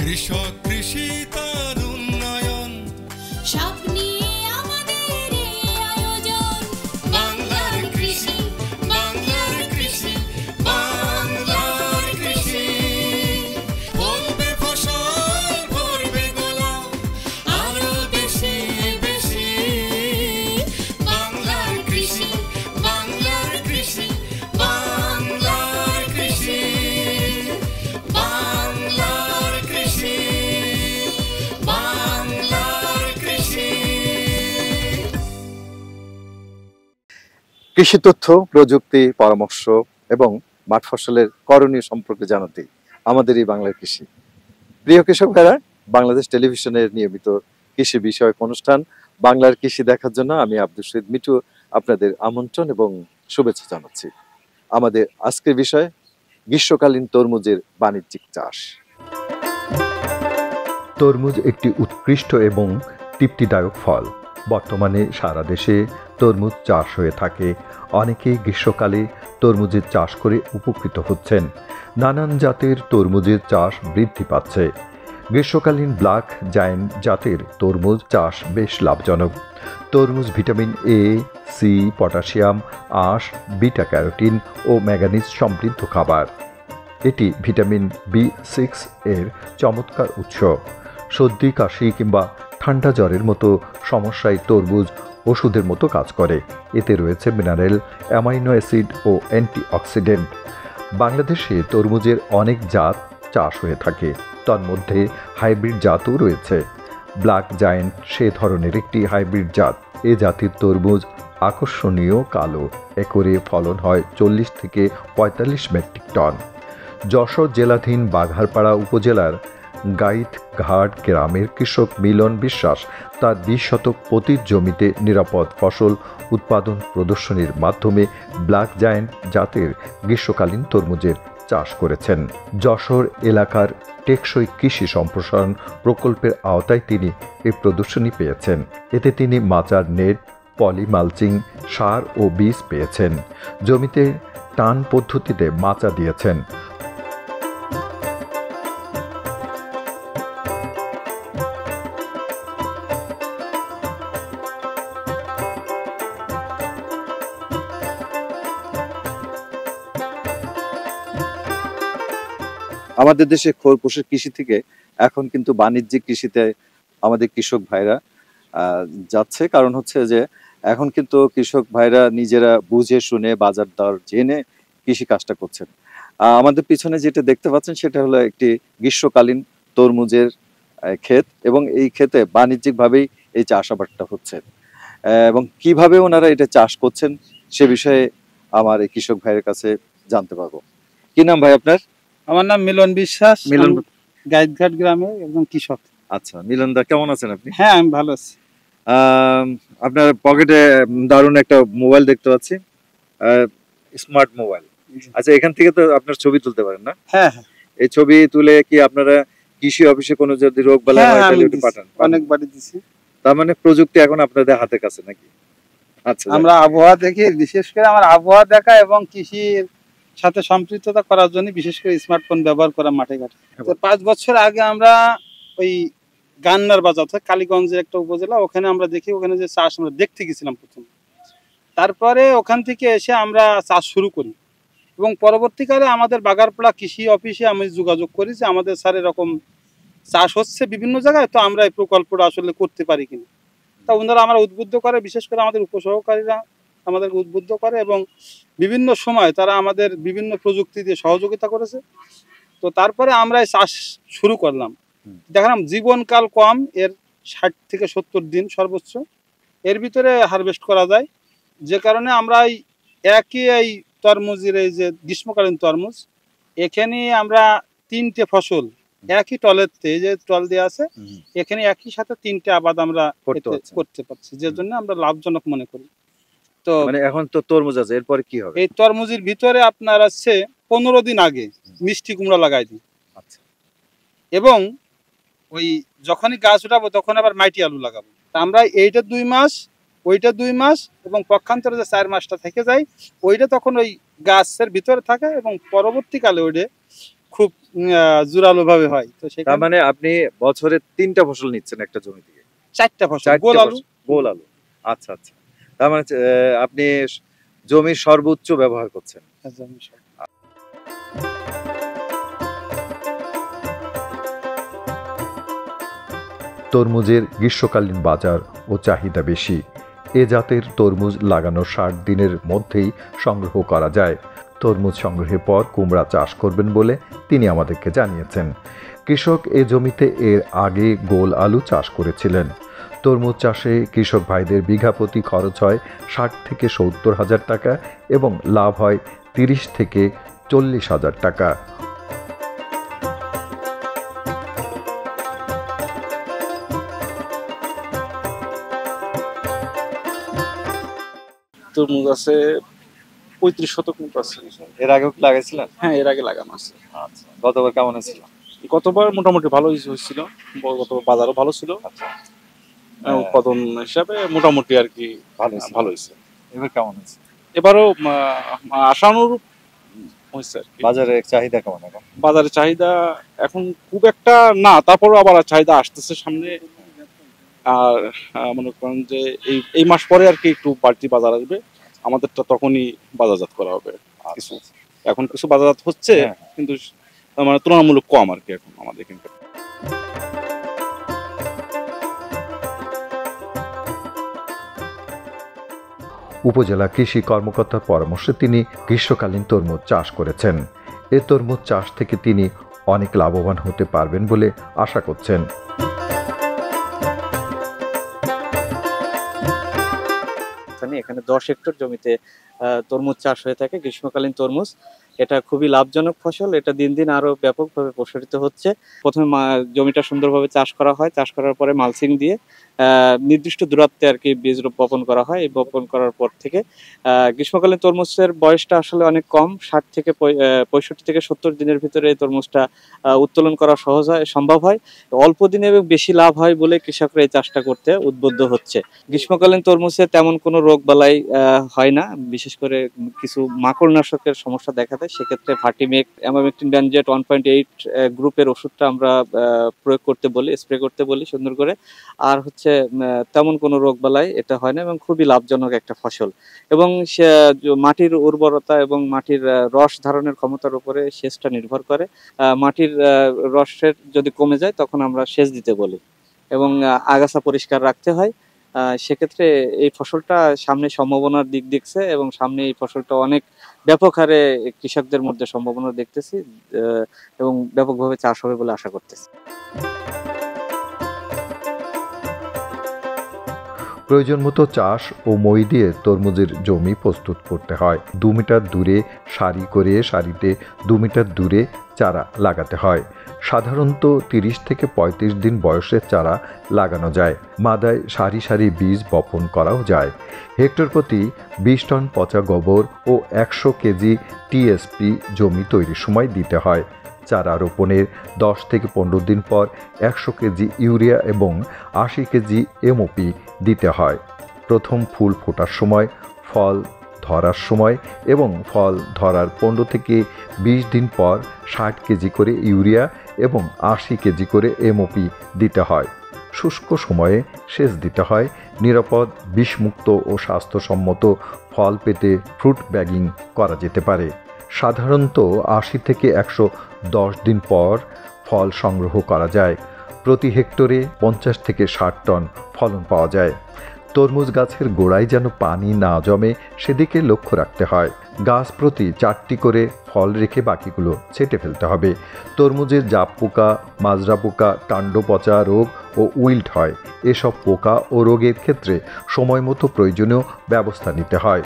কৃষক কৃষি তার উন্নয়ন সব নিয়ে আমাদের এই আয়োজন। বাংলার কৃষি, বাংলার কৃষি, বাংলার কৃষি। ফলবে ফসল ভরবে গোলা আরো বেশি বেশি। বাংলার কৃষি, বাংলার কৃষি, বাংলার কৃষি, বাংলার কৃষি, বাংলার কৃষি। কৃষি তথ্য, প্রযুক্তি, পরামর্শ এবং মাঠ ফসলের করণীয় সম্পর্কে জানাতে আমাদের এই বাংলার কৃষি। প্রিয় কৃষক ভাইরা, বাংলাদেশ টেলিভিশনের নিয়মিত কৃষি বিষয়ক অনুষ্ঠান বাংলার কৃষি দেখার জন্য আমি আব্দুল শহীদ মিঠু আপনাদের আমন্ত্রণ এবং শুভেচ্ছা জানাচ্ছি। আমাদের আজকের বিষয় গ্রীষ্মকালীন তরমুজের বাণিজ্যিক চাষ। তরমুজ একটি উৎকৃষ্ট এবং তৃপ্তিদায়ক ফল। বর্তমানে সারা দেশে তরমুজ চাষ হয়ে থাকে। অনেকেই গ্রীষ্মকালে তরমুজের চাষ করে উপকৃত হচ্ছেন। নানান জাতের তরমুজের চাষ বৃদ্ধি পাচ্ছে। গ্রীষ্মকালীন ব্ল্যাক জায়ান্ট জাতের তরমুজ চাষ বেশ লাভজনক। তরমুজ ভিটামিন এ, সি, পটাশিয়াম, আঁশ, বিটা ক্যারোটিন ও ম্যাঙ্গানিজ সমৃদ্ধ খাবার। এটি ভিটামিন B6 এর চমৎকার উৎস। সর্দি, কাশি কিংবা ঠান্ডা জ্বরের মতো সমস্যায় তরমুজ ওষুধের মতো কাজ করে। এতে রয়েছে মিনারেল, অ্যামাইনো অ্যাসিড ও অ্যান্টিঅক্সিডেন্ট। বাংলাদেশে তরমুজের অনেক জাত চাষ হয়ে থাকে। তন্মধ্যে হাইব্রিড জাতও রয়েছে। ব্ল্যাক জায়ান্ট সে ধরনের একটি হাইব্রিড জাত। এ জাতির তরমুজ আকর্ষণীয় কালো। একরে ফলন হয় 40 থেকে 45 মেট্রিক টন। যশোর জেলাধীন বাঘারপাড়া উপজেলার গাইতঘাট গ্রামের কৃষক মিলন বিশ্বাস তার 20 শতক পতিত জমিতে নিরাপদ ফসল উৎপাদন প্রদর্শনীর মাধ্যমে ব্ল্যাক জায়ান্ট জাতের গ্রীষ্মকালীন তরমুজের চাষ করেছেন। যশোর এলাকার টেকসই কৃষি সম্প্রসারণ প্রকল্পের আওতায় তিনি এই প্রদর্শনী পেয়েছেন। এতে তিনি মাচার নেট, পলি মালচিং, সার ও বীজ পেয়েছেন। জমিতে টান পদ্ধতিতে মাচা দিয়েছেন। আমাদের দেশে খোরপোশের কৃষি থেকে এখন কিন্তু বাণিজ্যিক কৃষিতে আমাদের কৃষক ভাইরা যাচ্ছে। কারণ হচ্ছে যে এখন কিন্তু কৃষক ভাইরা নিজেরা বুঝে শুনে বাজার দর জেনে কৃষি কাজটা করছেন। আমাদের পিছনে যেটা দেখতে পাচ্ছেন সেটা হলো একটি গ্রীষ্মকালীন তরমুজের ক্ষেত এবং এই ক্ষেতে বাণিজ্যিকভাবেই এই চাষাবাদটা হচ্ছে এবং কিভাবে ওনারা এটা চাষ করছেন সে বিষয়ে আমার এই কৃষক ভাইয়ের কাছে জানতে পারবো। কি নাম ভাই আপনার? আমার নাম মিলন বিশ্বাস। মিলন, গাইতঘাট গ্রামে একজন কৃষক। আচ্ছা মিলন দা, কেমন আছেন আপনি? হ্যাঁ, আমি ভালো আছি। আপনার পকেটে দারুণ একটা মোবাইল দেখতে পাচ্ছি, স্মার্ট মোবাইল। আচ্ছা, এখান থেকে তো আপনার ছবি তুলতে পারেন না? হ্যাঁ হ্যাঁ। এই ছবি তুলে কি আপনারা কৃষি অফিসে কোনো যদি রোগ বালাই হয় তাহলে ওটা পাঠান? অনেকবারই দিছি। তার মানে প্রযুক্তি এখন আপনাদের হাতের কাছে নাকি? আচ্ছা, আমরা আবহাওয়া দেখি, বিশেষ করে আমার আবহাওয়া দেখা এবং কৃষির সাথে সম্পৃক্ততা করার জন্য বিশেষ করে স্মার্টফোন ব্যবহার করা মাঠে ঘাটে। তো 5 বছর আগে আমরা ওই গান্নার বাজার থেকে কালীগঞ্জের একটা উপজেলা, ওখানে আমরা দেখি ওখানে যে চাষ আমরা দেখতে গেছিলাম প্রথম। তারপরে ওখান থেকে এসে আমরা চাষ শুরু করি এবং পরবর্তীকালে আমাদের বাগারপাড়া কৃষি অফিসে আমি যোগাযোগ করি যে আমাদের স্যার এরকম চাষ হচ্ছে বিভিন্ন জায়গায়, তো আমরা এই প্রকল্পটা আসলে করতে পারি কিনা। তা ওনারা আমরা উদ্বুদ্ধ করে, বিশেষ করে আমাদের উপসহকারীরা আমাদেরকে উদ্বুদ্ধ করে এবং বিভিন্ন সময় তারা আমাদের বিভিন্ন প্রযুক্তি দিয়ে সহযোগিতা করেছে। তো তারপরে আমরা এই চাষ শুরু করলাম। দেখলাম জীবনকাল কম, এর 60 থেকে 70 দিন সর্বোচ্চ এর ভিতরে হারভেস্ট করা যায়। যে কারণে আমরা এই তরমুজের এই যে গ্রীষ্মকালীন তরমুজ, এখানে আমরা 3টে ফসল একই টলের যে টল দিয়ে আছে, এখানে একই সাথে 3টে আবাদ আমরা করতে পারছি, যে জন্য আমরা লাভজনক মনে করি। তো মানে এখন তো তরমুজ আছে, এরপরে কি হবে? এই তরমুজের ভিতরে আপনার আছে 15 দিন আগে মিষ্টি কুমড়া লাগাই দিই। আচ্ছা। এবং ওই যখনই গাছ উঠাবো তখন আবার মাটি আলু লাগাবো। আমরা এইটা 2 মাস, ওইটা 2 মাস এবং পক্ষান্তরে যে 4 মাসটা থেকে যায় ওইটা তখন ওই গাছের ভিতরে থাকে এবং পরবর্তীকালে ওইটা খুব জোরালো ভাবে হয়। তো তার সেখানে মানে আপনি বছরে 3টা ফসল নিচ্ছেন একটা জমি থেকে? 4টা ফসল, 4টে গোল আলু। গোল আলু। আচ্ছা আচ্ছা। তার মানে আপনি জমির সর্বোচ্চ ব্যবহার করছেন। তরমুজের গ্রীষ্মকালীন বাজার ও চাহিদা বেশি। এ জাতের তরমুজ লাগানোর 60 দিনের মধ্যেই সংগ্রহ করা যায়। তরমুজ সংগ্রহের পর কুমড়া চাষ করবেন বলে তিনি আমাদেরকে জানিয়েছেন। কৃষক এ জমিতে এর আগে গোল আলু চাষ করেছিলেন। তরমুজ চাষে কৃষক ভাইদের বিঘা প্রতি খরচ হয় 60 থেকে 70 হাজার টাকা এবং লাভ হয় 30 থেকে 40 হাজার টাকা। তরমুজ আছে 35 শতক মতো আছে। এর আগেও কি লাগাইছিলেন? হ্যাঁ, এর আগে লাগানো আছে। আচ্ছা, গতবার কেমন হয়েছিল? গতবার মোটামুটি ভালো হয়েছিল, গতবার বাজারও ভালো ছিল। আচ্ছা, উৎপাদন হিসাবে মোটামুটি আর কি ভালো হয়েছে। এবার কেমন হয়েছে? এবারও আশানুরূপ হয়েছে আর কি। বাজারে চাহিদা কেমন এখন? বাজারের চাহিদা এখন খুব একটা না, তারপরেও আবার চাহিদা আসতেছে সামনে। আর মনে করেন যে এই মাস পরে আর কি একটু বাড়তি বাজার আসবে, আমাদেরটা তখনই বাজারজাত করা হবে। কিছু এখন কিছু বাজারজাত হচ্ছে, কিন্তু মানে তুলনামূলক কম আর কি এখন আমাদের এখানকার। উপজেলা কৃষি কর্মকর্তার পরামর্শে তিনি গ্রীষ্মকালীন তরমুজ চাষ করেছেন। এ তরমুজ চাষ থেকে তিনি অনেক লাভবান হতে পারবেন বলে আশা করছেন। এখানে 10 হেক্টর জমিতে তরমুজ চাষ হয়ে থাকে, গ্রীষ্মকালীন তরমুজ। এটা খুবই লাভজনক ফসল, এটা দিন দিন আরো ব্যাপকভাবে প্রসারিত হচ্ছে। প্রথমে জমিটা সুন্দরভাবে চাষ করা হয়, চাষ করার পরে মালচিং দিয়ে নির্দিষ্ট দূরত্বে আর কি বীজ বপন করা হয়। এই বপন করার পর থেকে গ্রীষ্মকালীন তরমুজের বয়সটা আসলে অনেক কম, 60 থেকে 65 থেকে 70 দিনের ভিতরে এই তরমুজটা উত্তোলন করা সম্ভব হয়। অল্প দিনে এবং বেশি লাভ হয় বলে কৃষকরা এই চাষটা করতে উদ্বুদ্ধ হচ্ছে। গ্রীষ্মকালীন তরমুজে তেমন কোনো রোগ বালাই হয় না, বিশেষ করে কিছু মাকড়নাশকের সমস্যা দেখা দেয়। সেক্ষেত্রে ভার্টিমেক, অ্যামামেকটিন বেনজেট 1.8 গ্রুপের ওষুধটা আমরা প্রয়োগ করতে বলি, স্প্রে করতে বলি সুন্দর করে। আর হচ্ছে তেমন কোনো রোগ বালাই এটা হয় না এবং খুবই লাভজনক একটা ফসল। এবং মাটির উর্বরতা এবং মাটির রস ধারণের ক্ষমতার উপরে সেচটা নির্ভর করে। মাটির রসের যদি কমে যায় তখন আমরা সেচ দিতে বলি এবং আগাছা পরিষ্কার রাখতে হয়। সেক্ষেত্রে এই ফসলটা সামনে সম্ভাবনার দিক দেখছে এবং সামনে এই ফসলটা অনেক ব্যাপক হারে কৃষকদের মধ্যে সম্ভাবনা দেখতেছি এবং ব্যাপকভাবে চাষ হবে বলে আশা করতেছি। প্রয়োজন মতো চাষ ও মই দিয়ে তরমুজের জমি প্রস্তুত করতে হয়। 2 মিটার দূরে সারি করে সারিতে 2 মিটার দূরে চারা লাগাতে হয়। সাধারণত 30 থেকে 35 দিন বয়সের চারা লাগানো যায়। মাদায় সারি সারি বীজ বপন করাও যায়। হেক্টর প্রতি 20 টন পচা গোবর ও 100 কেজি টিএসপি জমি তৈরির সময় দিতে হয়। চারা রোপণের 10 থেকে 15 দিন পর 100 কেজি ইউরিয়া এবং 80 কেজি এমওপি দিতে হয়। প্রথম ফুল ফোটার সময়, ফল ধরার সময় এবং ফল ধরার 15 থেকে 20 দিন পর 60 কেজি করে ইউরিয়া এবং 80 কেজি করে এমওপি দিতে হয়। শুষ্ক সময়ে সেচ দিতে হয়। নিরাপদ, বিষমুক্ত ও স্বাস্থ্যসম্মত ফল পেতে ফ্রুট ব্যাগিং করা যেতে পারে। সাধারণত 80 থেকে 110 দিন পর ফল সংগ্রহ করা যায়। প্রতি হেক্টরে 50 থেকে 60 টন ফলন পাওয়া যায়। তরমুজ গাছের গোড়ায় যেন পানি না জমে সেদিকে লক্ষ্য রাখতে হয়। গাছ প্রতি 4টি করে ফল রেখে বাকিগুলো ছেঁটে ফেলতে হবে। তরমুজের জাপ পোকা, মাজরা পোকা, কাণ্ড পচা রোগ ও উইল্ট হয়। এসব পোকা ও রোগের ক্ষেত্রে সময় মতো প্রয়োজনীয় ব্যবস্থা নিতে হয়।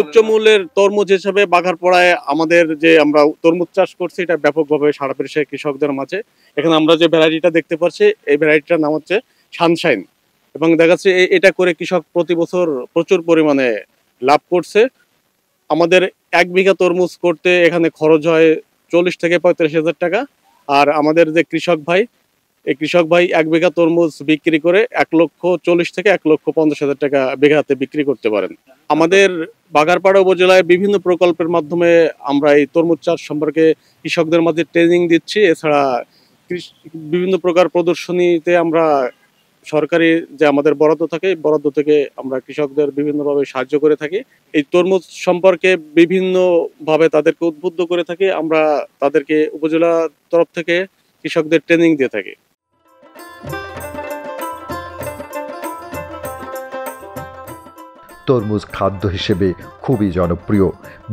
উচ্চ মূল্যের তরমুজ হিসেবে বাঘারপাড়ায় আমাদের যে আমরা তরমুজ চাষ করছি এটা ব্যাপকভাবে সারা দেশে কৃষকদের মাঝে। এখানে আমরা যে ভ্যারাইটিটা দেখতে পাচ্ছি এই ভ্যারাইটিটার নাম হচ্ছে সানশাইন এবং দেখা যাচ্ছে এটা করে কৃষক প্রতি বছর প্রচুর পরিমাণে লাভ করছে। আমাদের 1 বিঘা তরমুজ করতে এখানে খরচ হয় 40 থেকে 45 হাজার টাকা। আর আমাদের যে কৃষক ভাই এই কৃষক ভাই 1 বিঘা তরমুজ বিক্রি করে 1,40,000 থেকে 1,50,000 টাকা বিঘাতে বিক্রি করতে পারেন। আমাদের বাগারপাড়া উপজেলায় বিভিন্ন প্রকল্পের মাধ্যমে আমরা এই তরমুজ চাষ সম্পর্কে কৃষকদের মাঝে ট্রেনিং দিচ্ছি। এছাড়া বিভিন্ন প্রকার প্রদর্শনীতে আমরা সরকারি যে আমাদের বরাদ্দ থাকে, বরাদ্দ থেকে আমরা কৃষকদের বিভিন্নভাবে সাহায্য করে থাকি। এই তরমুজ সম্পর্কে বিভিন্নভাবে তাদেরকে উদ্বুদ্ধ করে থাকি। আমরা তাদেরকে উপজেলা তরফ থেকে কৃষকদের ট্রেনিং দিয়ে থাকি। তরমুজ খাদ্য হিসেবে খুবই জনপ্রিয়,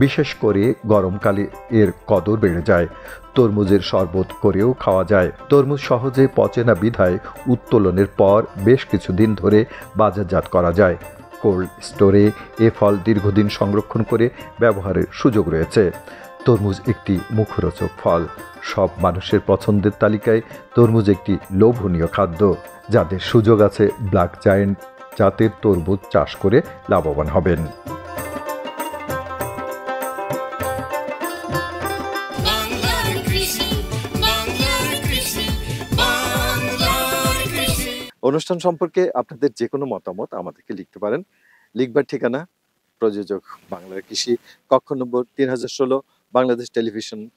বিশেষ করে গরমকালে এর কদর বেড়ে যায়। তরমুজের শরবত করেও খাওয়া যায়। তরমুজ সহজে পচে না বিধায় উত্তোলনের পর বেশ কিছুদিন ধরে বাজারজাত করা যায়। কোল্ড স্টোরে এ ফল দীর্ঘদিন সংরক্ষণ করে ব্যবহারের সুযোগ রয়েছে। তরমুজ একটি মুখরোচক ফল। সব মানুষের পছন্দের তালিকায় তরমুজ একটি লোভনীয় খাদ্য। যাদের সুযোগ আছে ব্ল্যাক জায়ান্ট জাতের তরমুজ চাষ করে লাভবান হবেন। বাংলার কৃষি, বাংলার কৃষি, বাংলার কৃষি। অনুষ্ঠান সম্পর্কে আপনাদের যে কোনো মতামত আমাদেরকে লিখতে পারেন। লিখবার ঠিকানা প্রযোজক বাংলার কৃষি, কক্ষ নম্বর 3016, বাংলাদেশ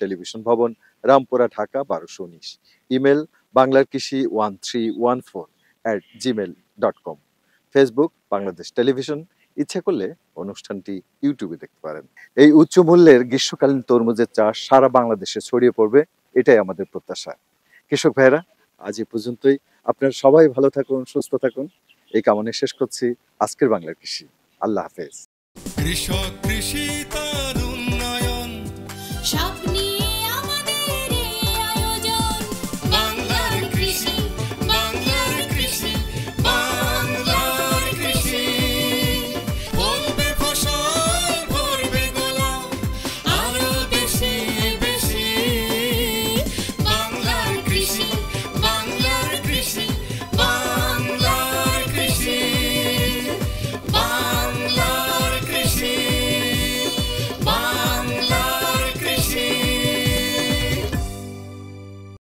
টেলিভিশন ভবন, রামপুরা, ঢাকা 1219। ইমেল বাংলার কৃষি 1314@gmail.com। Facebook Bangladesh television. ইচ্ছা করলে অনুষ্ঠানটি ইউটিউবে দেখতে পারেন। এই উচ্চ মূল্যের গ্রীষ্মকালীন তরমুজের চাষ সারা বাংলাদেশে ছড়িয়ে পড়বে, এটাই আমাদের প্রত্যাশা। কৃষক ভাইরা, আজ এ পর্যন্তই। আপনারা সবাই ভালো থাকুন, সুস্থ থাকুন, এই কামনায় শেষ করছি আজকের বাংলার কৃষি। আল্লাহ হাফেজ। কৃষক কৃষি তার উন্নয়ন, সব